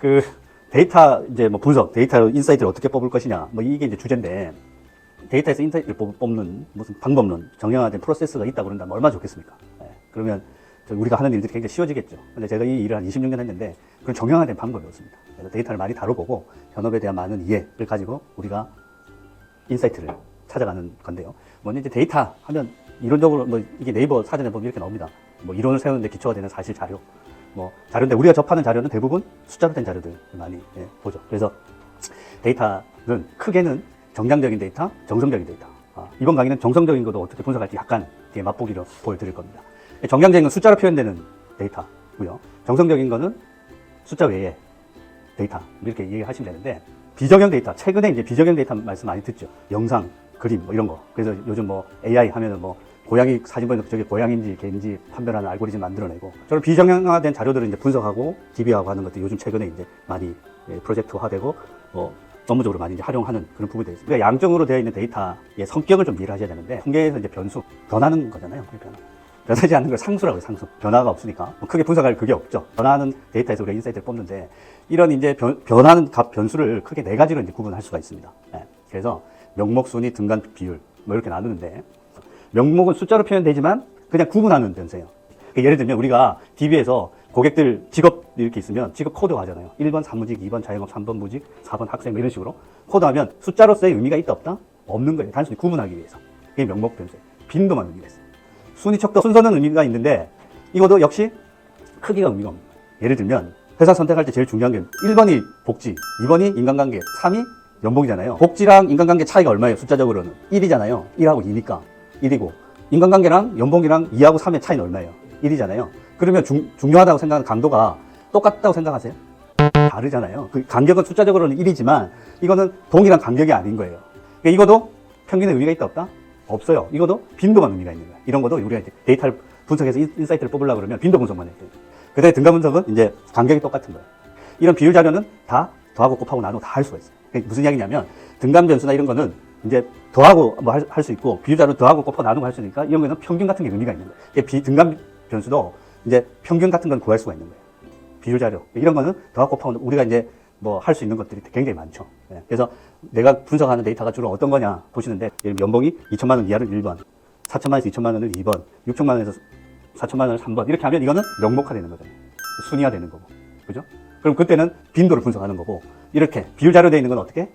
그 데이터 이제 뭐 분석, 데이터 인사이트를 어떻게 뽑을 것이냐, 뭐 이게 이제 주제인데, 데이터에서 인사이트를 뽑는 무슨 방법론, 정형화된 프로세스가 있다고 그런다면 얼마나 좋겠습니까? 예, 그러면 우리가 하는 일들이 굉장히 쉬워지겠죠. 근데 제가 이 일을 한 26년 했는데 그런 정형화된 방법이 없습니다. 그래서 데이터를 많이 다뤄보고 현업에 대한 많은 이해를 가지고 우리가 인사이트를 찾아가는 건데요. 먼저 이제 데이터 하면 이론적으로 뭐 이게 네이버 사전에 보면 이렇게 나옵니다. 뭐 이론을 세우는데 기초가 되는 사실 자료, 뭐 자료인데 우리가 접하는 자료는 대부분 숫자로 된 자료들 많이 보죠. 그래서 데이터는 크게는 정량적인 데이터, 정성적인 데이터. 이번 강의는 정성적인 것도 어떻게 분석할지 약간 맛보기로 보여드릴 겁니다. 정량적인 건 숫자로 표현되는 데이터고요. 정성적인 거는 숫자 외에 데이터 이렇게 얘기하시면 되는데, 비정형 데이터, 최근에 이제 비정형 데이터 말씀 많이 듣죠. 영상, 그림 뭐 이런 거. 그래서 요즘 뭐 AI 하면은 뭐 고양이 사진 보면 저게 고양이인지 개인지 판별하는 알고리즘 만들어내고, 저런 비정형화된 자료들을 이제 분석하고 DB하고 하는 것도 요즘 최근에 이제 많이 프로젝트화되고 업무적으로 많이 이제 활용하는 그런 부분이 되어 있습니다. 그러니까 양적으로 되어 있는 데이터의 성격을 좀 이해를 하셔야 되는데, 통계에서 이제 변수, 변하는 거잖아요. 변하지 않는 걸 상수라고 해요, 상수. 변화가 없으니까. 뭐 크게 분석할 그게 없죠. 변화하는 데이터에서 우리가 인사이트를 뽑는데, 이런 이제 변하는 값 변수를 크게 네 가지로 이제 구분할 수가 있습니다. 그래서 명목, 순위, 등간, 비율, 뭐 이렇게 나누는데, 명목은 숫자로 표현되지만 그냥 구분하는 변수예요. 그러니까 예를 들면 우리가 DB에서 고객들 직업 이렇게 있으면 직업 코드 하잖아요. 1번 사무직, 2번 자영업, 3번 무직, 4번 학생, 뭐 이런 식으로 코드하면 숫자로서의 의미가 있다 없다? 없는 거예요. 단순히 구분하기 위해서. 그게 명목 변수예요. 빈도만 의미가 있어요. 순위, 척도, 순서는 의미가 있는데 이것도 역시 크기가 의미가 없는 거예요. 예를 들면 회사 선택할 때 제일 중요한 게 1번이 복지, 2번이 인간관계, 3이 연봉이잖아요. 복지랑 인간관계 차이가 얼마예요? 숫자적으로는 1이잖아요. 1하고 2니까 1이고, 인간관계랑 연봉이랑 2하고 3의 차이는 얼마예요? 1이잖아요. 그러면 중요하다고 생각하는 강도가 똑같다고 생각하세요? 다르잖아요. 그 간격은 숫자적으로는 1이지만 이거는 동일한 간격이 아닌 거예요. 그러니까 이것도 평균의 의미가 있다 없다? 없어요. 이것도 빈도만 의미가 있는 거예요. 이런 것도 우리가 이제 데이터를 분석해서 인사이트를 뽑으려고 그러면 빈도 분석만 해야 돼요. 그 다음에 등가 분석은 이제 간격이 똑같은 거예요. 이런 비율 자료는 다 더하고 곱하고 나누고 다 할 수가 있어요. 그게 무슨 이야기냐면 등간 변수나 이런 거는 이제 더하고 뭐 할 수 있고, 비율 자료 더하고 곱하고 나누고 할 수 있으니까 이런 거는 평균 같은 게 의미가 있는 거예요. 등간 변수도 이제 평균 같은 건 구할 수가 있는 거예요. 비율 자료 이런 거는 더하고 곱하고 우리가 이제 뭐 할 수 있는 것들이 굉장히 많죠. 그래서 내가 분석하는 데이터가 주로 어떤 거냐 보시는데, 예를 들면 연봉이 2천만 원 이하를 1번, 4천만 원에서 2천만 원을 2번, 6천만 원에서 4천만 원을 3번 이렇게 하면 이거는 명목화되는 거잖아요. 순위화되는 거고, 그죠? 그럼 그때는 빈도를 분석하는 거고, 이렇게 비율 자료 되어 있는 건 어떻게?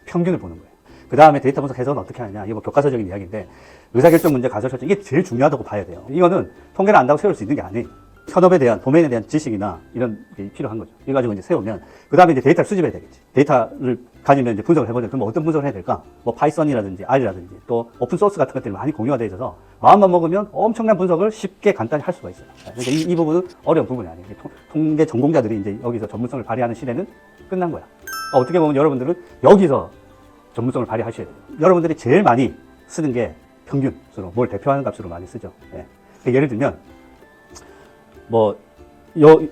평균을 보는 거예요. 그 다음에 데이터 분석 해석은 어떻게 하느냐, 이거 뭐 교과서적인 이야기인데, 의사결정 문제, 가설 설정, 이게 제일 중요하다고 봐야 돼요. 이거는 통계를 안다고 세울 수 있는 게 아니에요. 현업에 대한, 도메인에 대한 지식이나 이런 게 필요한 거죠. 이거 가지고 이제 세우면, 그 다음에 이제 데이터를 수집해야 되겠지. 데이터를 가지면 이제 분석을 해보자. 그럼 어떤 분석을 해야 될까? 뭐 파이썬이라든지 R이라든지 또 오픈소스 같은 것들이 많이 공유가 되어 있어서 마음만 먹으면 엄청난 분석을 쉽게 간단히 할 수가 있어요. 그러니까 이 부분은 어려운 부분이 아니에요. 통계 전공자들이 이제 여기서 전문성을 발휘하는 시대는 끝난 거야. 어떻게 보면 여러분들은 여기서 전문성을 발휘하셔야 돼요. 여러분들이 제일 많이 쓰는 게 평균수로, 뭘 대표하는 값으로 많이 쓰죠. 예를 들면 뭐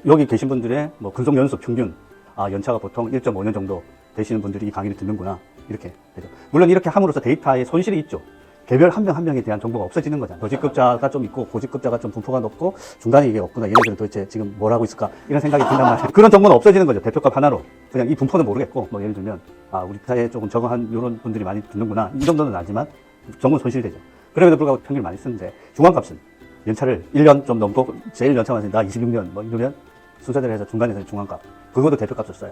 여기 계신 분들의 뭐 근속 연수 평균, 연차가 보통 1.5년 정도 되시는 분들이 이 강의를 듣는구나, 이렇게 되죠. 물론 이렇게 함으로써 데이터에 손실이 있죠. 개별 한 명 한 명에 대한 정보가 없어지는 거잖아요. 저직급자가 좀 있고 고직급자가 좀 분포가 높고 중간에 이게 없구나, 얘네들은 도대체 지금 뭘 하고 있을까, 이런 생각이 든단 말이에요. 그런 정보는 없어지는 거죠. 대표값 하나로 그냥 이 분포는 모르겠고, 뭐 예를 들면 우리 사회에 조금 적응한 이런 분들이 많이 듣는구나, 이 정도는 알지만 정보는 손실되죠. 그럼에도 불구하고 평균을 많이 쓰는데, 중간값은 연차를 1년 좀 넘고 제일 연차 많으면 나 26년 뭐 이러면 순서대로 해서 중간에서 중간값, 그것도 대표값을 써요.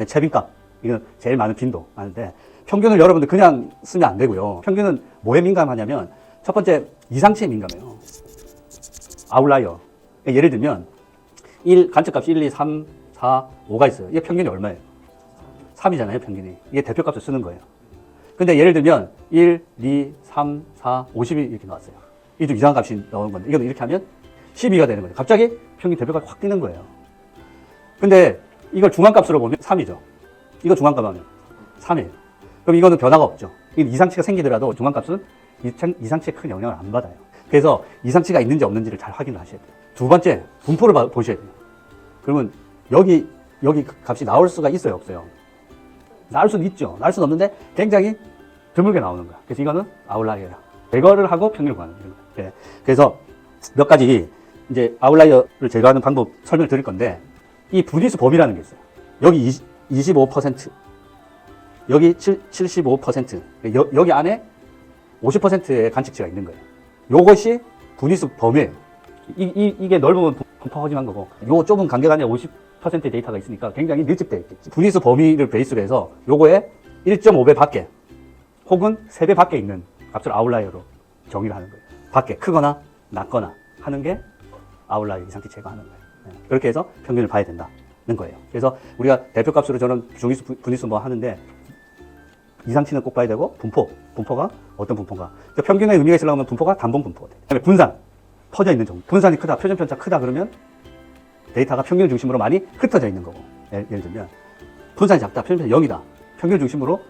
채빈값, 이건 제일 많은 빈도 많은데, 평균을 여러분들 그냥 쓰면 안 되고요. 평균은 뭐에 민감하냐면, 첫 번째 이상치에 민감해요. 아웃라이어. 예를 들면 간접값이 1, 2, 3, 4, 5가 있어요. 이게 평균이 얼마예요? 3이잖아요, 평균이. 이게 대표값을 쓰는 거예요. 근데 예를 들면 1, 2, 3, 4, 50이 이렇게 나왔어요. 이게 좀 이상한 값이 나오는 건데, 이것도 이렇게 하면 12가 되는 거죠. 갑자기 평균 대표값이 확 뛰는 거예요. 근데 이걸 중간값으로 보면 3이죠. 이거 중간값 하면 3이에요. 그럼 이거는 변화가 없죠. 이상치가 생기더라도 중간값은 이상치에 큰 영향을 안 받아요. 그래서 이상치가 있는지 없는지를 잘 확인을 하셔야 돼요. 두 번째, 분포를 보셔야 돼요. 그러면 여기 값이 나올 수가 있어요, 없어요? 나올 수는 있죠. 나올 수는 없는데 굉장히 드물게 나오는 거야. 그래서 이거는 아웃라이어야. 제거를 하고 평균을 구하는 거예요. 그래서 몇 가지 이제 아웃라이어를 제거하는 방법 설명을 드릴 건데, 이 분위수 범위라는 게 있어요. 여기 25%, 여기 75%, 여기 안에 50%의 관측치가 있는 거예요. 요것이 분위수 범위예요. 이게 넓으면 분포하지만 거고, 요 좁은 간격 안에 50%의 데이터가 있으니까 굉장히 밀집되어 있겠지. 분위수 범위를 베이스로 해서 요거에 1.5배 밖에 혹은 3배 밖에 있는 값을 아웃라이어로 정의를 하는 거예요. 밖에 크거나 낮거나 하는 게 아웃라이어 이상치 제거하는 거예요. 그렇게 해서 평균을 봐야 된다는 거예요. 그래서 우리가 대표값으로 저는 중위수, 분위수 뭐 하는데 이상치는 꼭 봐야 되고 분포가 어떤 분포인가. 평균의 의미가 있으려면 분포가 단번 분포가 돼요. 그다음에 분산, 퍼져 있는 정도. 분산이 크다, 표준 편차 크다 그러면 데이터가 평균 중심으로 많이 흩어져 있는 거고. 예를 들면 분산이 작다, 표준 편차 0이다. 평균 중심으로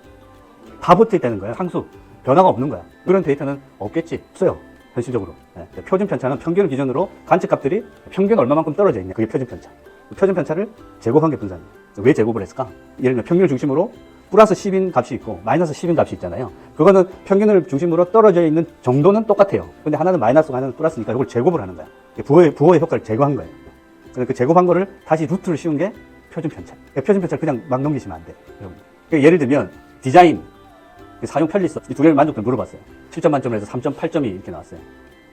다 붙어 있다는 거야. 상수, 변화가 없는 거야. 그런 데이터는 없겠지. 없어요. 현실적으로. 표준 편차는 평균 기준으로 관측값들이 평균 얼마만큼 떨어져 있냐. 그게 표준 편차. 표준 편차를 제곱한 게 분산이에요. 왜 제곱을 했을까? 예를 들면 평균을 중심으로 플러스 10인 값이 있고 마이너스 10인 값이 있잖아요. 그거는 평균을 중심으로 떨어져 있는 정도는 똑같아요. 근데 하나는 마이너스고 하나는 플러스니까 이걸 제곱을 하는 거야. 부호의 효과를 제거한 거예요. 그래서 그 제곱한 거를 다시 루트를 씌운 게 표준 편차. 표준 편차를 그냥 막 넘기시면 안 돼. 여러분. 예를 들면 디자인, 사용 편리성 이 두 개를 만족도를 물어봤어요. 7점 만점으로 해서 3.8점이 이렇게 나왔어요.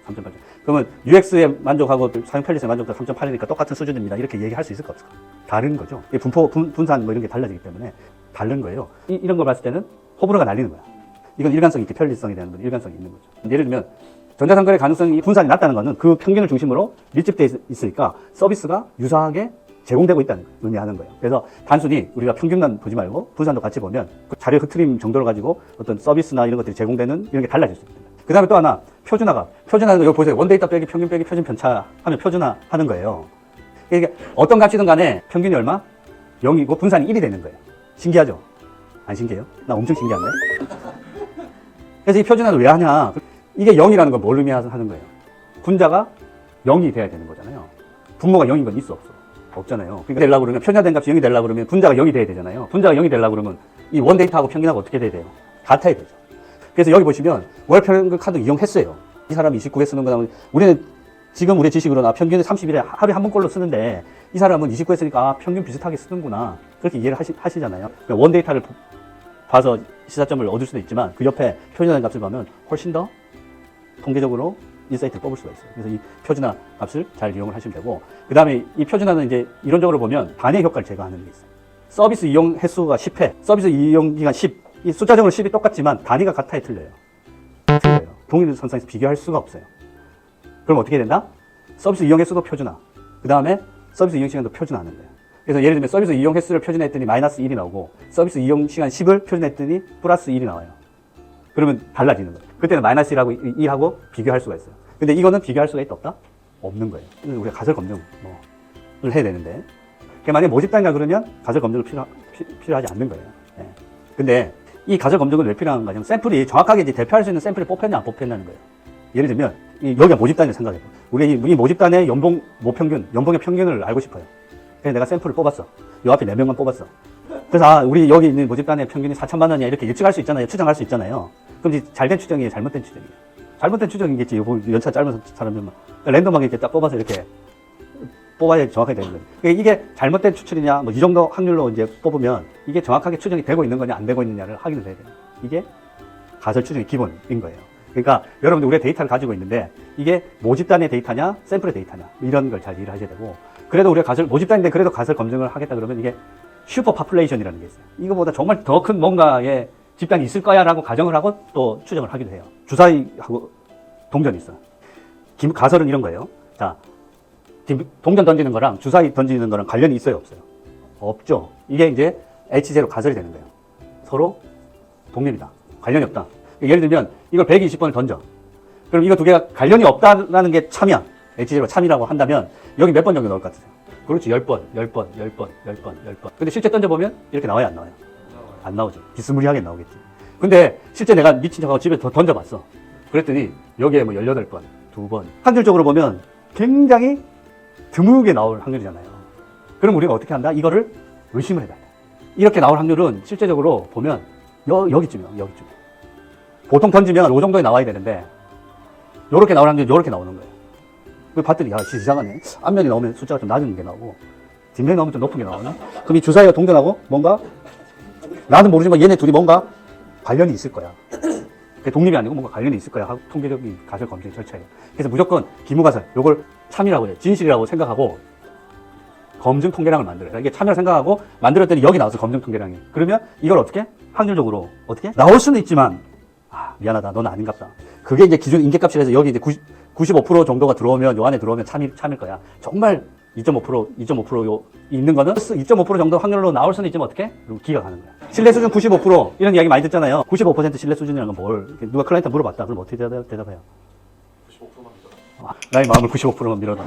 3.8점. 그러면 UX에 만족하고 사용 편리성에 만족도 3.8이니까 똑같은 수준입니다. 이렇게 얘기할 수 있을까 없을까? 다른 거죠. 분포, 분산 뭐 이런 게 달라지기 때문에 다른 거예요. 이런 걸 봤을 때는 호불호가 날리는 거야. 이건 일관성 있게 편리성에 대한 건 일관성이 있는 거죠. 예를 들면 전자상거래 가능성이 분산이 낮다는 거는 그 평균을 중심으로 밀집되어 있으니까 서비스가 유사하게 제공되고 있다는 걸 의미하는 거예요. 그래서 단순히 우리가 평균만 보지 말고 분산도 같이 보면 그 자료 흐트림 정도를 가지고 어떤 서비스나 이런 것들이 제공되는 이런 게 달라질 수 있습니다. 그 다음에 또 하나, 표준화가. 표준화는 여기 보세요. 원데이터 빼기 평균 빼기 표준 편차 하면 표준화 하는 거예요. 이게 어떤 값이든 간에 평균이 얼마? 0이고 분산이 1이 되는 거예요. 신기하죠? 안 신기해요? 나 엄청 신기한데? 그래서 이 표준화를 왜 하냐? 이게 0이라는 건 뭘 의미하는 거예요? 분자가 0이 돼야 되는 거잖아요. 분모가 0인 건 있어 없어? 없잖아요. 그러니까 되려고 그러면 표준화된 값이 0이 되려고 그러면 분자가 0이 돼야 되잖아요. 분자가 0이 되려고 그러면 이 원데이터하고 평균하고 어떻게 돼야 돼요? 같아야 되죠. 그래서 여기 보시면 월평균 카드 이용했어요. 이 사람이 29개 쓰는 거나 우리는 지금 우리 지식으로는 평균 30일에 하루에 한 번꼴로 쓰는데 이 사람은 29개 쓰니까 평균 비슷하게 쓰는구나. 그렇게 이해를 하시잖아요. 그러니까 원데이터를 봐서 시사점을 얻을 수도 있지만 그 옆에 표준화된 값을 보면 훨씬 더 통계적으로 인사이트를 뽑을 수가 있어요. 그래서 이 표준화 값을 잘 이용을 하시면 되고, 그 다음에 이 표준화는 이제 이론적으로 보면 반의 효과를 제거하는 게 있어요. 서비스 이용 횟수가 10회, 서비스 이용 기간 10, 이 숫자적으로 10이 똑같지만 단위가 같아야 틀려요. 틀려요. 동일 선상에서 비교할 수가 없어요. 그럼 어떻게 된다? 서비스 이용 횟수도 표준화, 그 다음에 서비스 이용 시간도 표준화하는 거예요. 그래서 예를 들면 서비스 이용 횟수를 표준화했더니 마이너스 1이 나오고 서비스 이용 시간 10을 표준화했더니 플러스 1이 나와요. 그러면 달라지는 거예요. 그때는 마이너스 1하고 2하고 비교할 수가 있어요. 근데 이거는 비교할 수가 있다 없다? 없는 거예요. 우리가 가설 검증을 해야 되는데, 만약에 모집단이라 그러면 가설 검증을 필요하지 않는 거예요. 네. 근데 이 가설 검증은 왜 필요한가 하면 샘플이 정확하게 이제 대표할 수 있는 샘플이 뽑혔냐 안 뽑혔냐는 거예요. 예를 들면 여기가 모집단을 생각해봐. 우리 이 모집단의 연봉 모평균, 연봉의 평균을 알고 싶어요. 그래서 내가 샘플을 뽑았어. 요 앞에 4명만 뽑았어. 그래서 우리 여기 있는 모집단의 평균이 4천만 원이야 이렇게 예측할 수 있잖아요. 추정할 수 있잖아요. 그럼 이제 잘된 추정이에요, 잘못된 추정이에요? 잘못된 추정이겠지. 연차 짧은 사람들만 랜덤하게 이렇게 딱 뽑아서 이렇게 뽑아야 정확하게 되는 거예요. 그러니까 이게 잘못된 추출이냐, 이 정도 확률로 이제 뽑으면 이게 정확하게 추정이 되고 있는 거냐, 안 되고 있느냐를 확인을 해야 돼요. 이게 가설 추정의 기본인 거예요. 그러니까 여러분들 우리가 데이터를 가지고 있는데 이게 모집단의 데이터냐, 샘플의 데이터냐, 이런 걸 잘 이해를 하셔야 되고, 그래도 우리가 모집단인데 그래도 가설 검증을 하겠다 그러면 이게 슈퍼 파퓰레이션이라는 게 있어요. 이거보다 정말 더 큰 뭔가의 집단이 있을 거야 라고 가정을 하고 또 추정을 하기도 해요. 주사위하고 동전이 있어요. 가설은 이런 거예요. 자, 동전 던지는 거랑 주사위 던지는 거랑 관련이 있어요, 없어요? 없죠. 이게 이제 H0 가설이 되는 거예요. 서로 동립이다. 관련이 없다. 예를 들면 이걸 120번을 던져. 그럼 이거 두 개가 관련이 없다라는 게 참이야. H0 참이라고 한다면 여기 몇 번 정도 넣을 것 같으세요? 그렇지, 10번, 10번, 10번, 10번, 10번. 근데 실제 던져보면 이렇게 나와요, 안 나와요? 안 나오죠. 비스무리하게 나오겠지. 근데 실제 내가 미친 척하고 집에 더 던져봤어. 그랬더니 여기에 뭐 18번, 2번. 확률적으로 보면 굉장히 드물게 나올 확률이잖아요. 그럼 우리가 어떻게 한다? 이거를 의심을 해봐야 돼. 이렇게 나올 확률은 실제적으로 보면 여기쯤이에요, 여기쯤. 보통 던지면 이 정도에 나와야 되는데 요렇게 나올 확률이 요렇게 나오는 거예요. 봤더니 야, 이상하네. 앞면이 나오면 숫자가 좀 낮은 게 나오고 뒷면이 너무 좀 높은 게 나오네. 그럼 이 주사위와 동전하고 뭔가 나는 모르지만 얘네 둘이 뭔가 관련이 있을 거야. 독립이 아니고 뭔가 관련이 있을 거야. 통계적인 가설 검증 절차에. 그래서 무조건 기무가설, 요걸 참이라고 해요. 진실이라고 생각하고 검증 통계량을 만들어요. 이게 참이라고 생각하고 만들었더니 여기 나와서 검증 통계량이. 그러면 이걸 어떻게? 확률적으로 어떻게? 나올 수는 있지만 미안하다. 넌 아닌갑다. 그게 이제 기준 인계값이라서 여기 이제 95% 정도가 들어오면 요 안에 들어오면 참일 거야. 정말 2.5% 있는 거는 2.5% 정도 확률로 나올 수는 있지만 어떻게? 그리고 기가 가는 거야. 신뢰 수준 95% 이런 이야기 많이 듣잖아요. 95% 신뢰 수준이라는 건 뭘? 누가 클라이언트 물어봤다. 그럼 어떻게 대답해요? 95%만 믿어라. 나의 마음을 95%만 밀어라.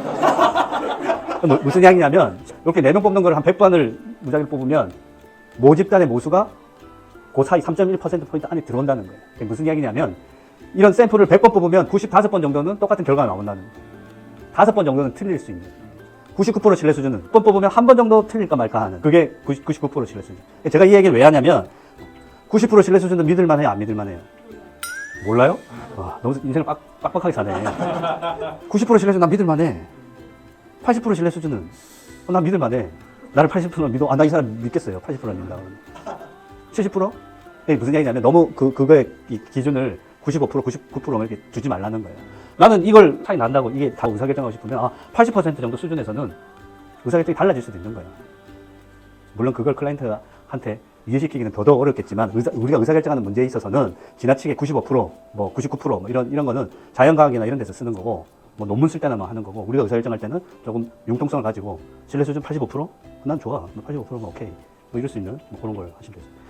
무슨 이야기냐면 이렇게 4명 뽑는 걸 한 100번을 무작위로 뽑으면 모집단의 모수가 그 사이 3.1%포인트 안에 들어온다는 거예요. 그게 무슨 이야기냐면 이런 샘플을 100번 뽑으면 95번 정도는 똑같은 결과가 나온다는 거예요. 5번 정도는 틀릴 수 있는. 99% 신뢰 수준은 1번 뽑으면 한 번 정도 틀릴까 말까 하는 그게 99% 신뢰 수준. 제가 이 얘기를 왜 하냐면 90% 신뢰 수준은 믿을만해요, 안 믿을만해요? 몰라요? 너무 인생을 빡빡하게 사네. 90% 신뢰 수준 난 믿을만해. 80% 신뢰 수준은 난 믿을만해. 나를 80%는 믿어. 나 이 사람 믿겠어요. 80%는 믿는다. 70%? 이게 무슨 얘기냐면 너무 그거의 기준을 95%, 99% 이렇게 두지 말라는 거예요. 나는 이걸 차이 난다고 이게 다 의사결정하고 싶으면 80% 정도 수준에서는 의사결정이 달라질 수도 있는 거예요. 물론 그걸 클라이언트한테 이해시키기는 더더욱 어렵겠지만 우리가 의사결정하는 문제에 있어서는 지나치게 95%, 뭐 99% 뭐 이런 거는 자연과학이나 이런 데서 쓰는 거고 뭐 논문 쓸 때나 하는 거고 우리가 의사결정할 때는 조금 융통성을 가지고 신뢰 수준 85%? 난 좋아. 85%면 오케이. 뭐 이럴 수 있는 뭐 그런 걸 하시면 되죠.